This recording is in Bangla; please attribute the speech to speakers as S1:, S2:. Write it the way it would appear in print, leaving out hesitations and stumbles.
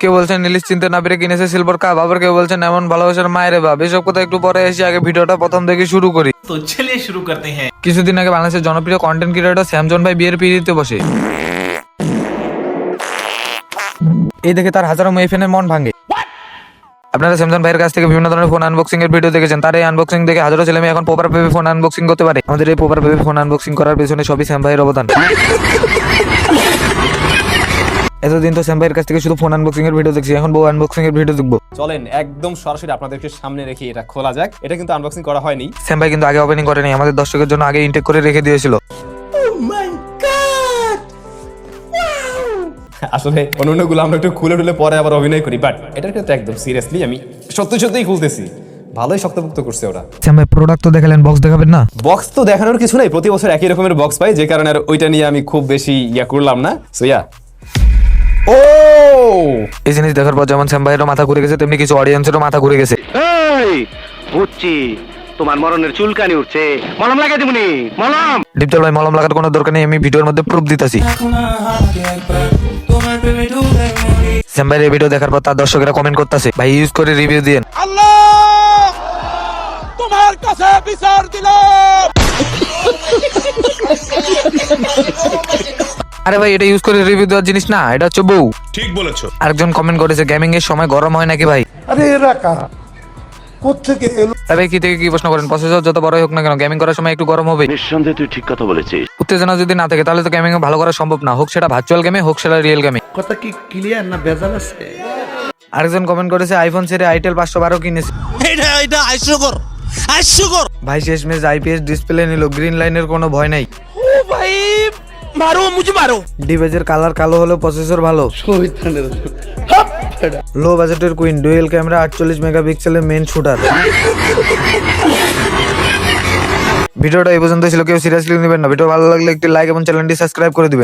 S1: কেউ বলছেন ইলিশ চিনতে না পেরে কিনেছে সিলভার কাপ, আবার কেউ বলছেন এমন ভালোবাসার মায়ের বাপ। এসব কথা একটু পরে এসে আগে ভিডিওটা প্রথম থেকে শুরু করি।
S2: তো চলিয়ে শুরু করতে হ্যাঁ।
S1: কিছুদিন আগে বাংলাদেশের জনপ্রিয় কন্টেন্ট ক্রিয়েটর স্যামজন ভাই বিয়ের পিড়িতে বসে। এই দেখে তার হাজারো মেয়ে ফ্যানের মন ভাঙে। আপনারা স্যামসাং ভাইয়ের কাছ থেকে বিভিন্ন ধরনের ফোন আনবক্সিং এর ভিডিও দেখেছেন। তার এই আনবক্সিং দেখে হাজারো ছেলে মেয়ে এখন প্রপার ভাবে ফোন আনবক্সিং করতে পারে। আমাদের এই প্রপার ভাবে ফোন আনবক্সিং করার পেছনে সবই স্যাম ভাইয়ের অবদান। এতদিন তো স্যাম ভাইয়ের কাছ থেকে শুধু ফোন আনবক্সিং এর ভিডিও দেখছি, এখন বউ আনবক্সিং এর ভিডিও দেখবো।
S3: চলেন একদম সরাসরি আপনাদেরকে সামনে রেখে এটা খোলা যাক। এটা কিন্তু আনবক্সিং করা হয়নি।
S1: স্যাম ভাই কিন্তু আগে ওপেনিং করেনি, আমাদের দর্শকের জন্য আগে ইনটেক করে রেখে দিয়েছিল।
S3: আসলে অন্যগুলো আমরা একটু খুলে টুলে পরে আবার অভিনয় করি, বাট এটা কিন্তু একদম সিরিয়াসলি আমি সত্যি সত্যিই খুলতেছি। ভালোই শক্তপোক্ত করছে ওরা।
S1: স্যাম ভাই প্রোডাক্ট তো দেখালেন, বক্স দেখাবেন না?
S3: বক্স তো দেখানোর কিছু নাই, প্রতি বছর একই রকমের বক্স পাই, যে কারণে আর ওইটা নিয়ে আমি খুব বেশি করলাম না। সো ইয়া, ও
S1: এই জিনিস দেখার পর যেমন স্যাম ভাইয়েরও মাথা ঘুরে গেছে, তেমনি কিছু অডিয়েন্সেরও মাথা ঘুরে গেছে।
S4: এই বুঝছি তোমার মরণের চুলকানি উঠছে, মলম লাগাই দিবনি মলম।
S1: ডিপজল ভাই মলম লাগার কোনো দরকার নেই, আমি ভিডিওর মধ্যে প্রুফ দিতেছি। স্যাম ভাইয়ের এই ভিডিও দেখার পর তার দর্শকেরা কমেন্ট করতেছে, ভাই ইউজ করে রিভিউ দিয়েন।
S5: তোমার কাছে বিচার দিলাম।
S1: আরে ভাই এটা ইউজ করে রিভিউ দেওয়ার জিনিস না, এটা হচ্ছে বউ।
S5: ঠিক বলেছো।
S1: আরেকজন কমেন্ট করেছে, গেমিং এর সময় গরম হয় নাকি ভাই?
S6: আরে এরা কারা, কোত্থেকে এলো?
S1: ভাই কি থেকে কি প্রশ্ন করেন? প্রসেসর যত বড়ই হোক না কেন গেমিং করার সময় একটু গরম হবে।
S4: নিঃসন্দেহে তুই ঠিক কথা বলেছিস।
S1: উত্তেজনা যদি না থাকে তাহলে তো গেমিং ভালো করা সম্ভব না, হোক সেটা ভার্চুয়াল গেমে হোক সেটা রিয়েল গেমে।
S6: কথা কি ক্লিয়ার না ভেজাল আছে?
S1: আরেকজন কমেন্ট করেছে, আইফোন ছেড়ে আইটেল 512 কিনেছে।
S5: এটা হাস্যকর।
S1: ভাই শেষমেশ আইপিএস ডিসপ্লে নিল, গ্রিন লাইনের কোনো ভয় নাই।
S5: ও ভাই মারো মুঝে মারো।
S1: ডিভাইসের কালার কালো হলেও প্রসেসর ভালো। লো বাজেটের কুইন, ডুয়েল ক্যামেরা, 48 মেগাপিক্সেলের মেইন শুটার। ভিডিওটা এই পর্যন্ত ছিল, কেউ সিরিয়াসলি নেবেন না। ভিডিও ভালো লাগলে একটি লাইক এবং চ্যানেলটি সাবস্ক্রাইব করে দিবেন।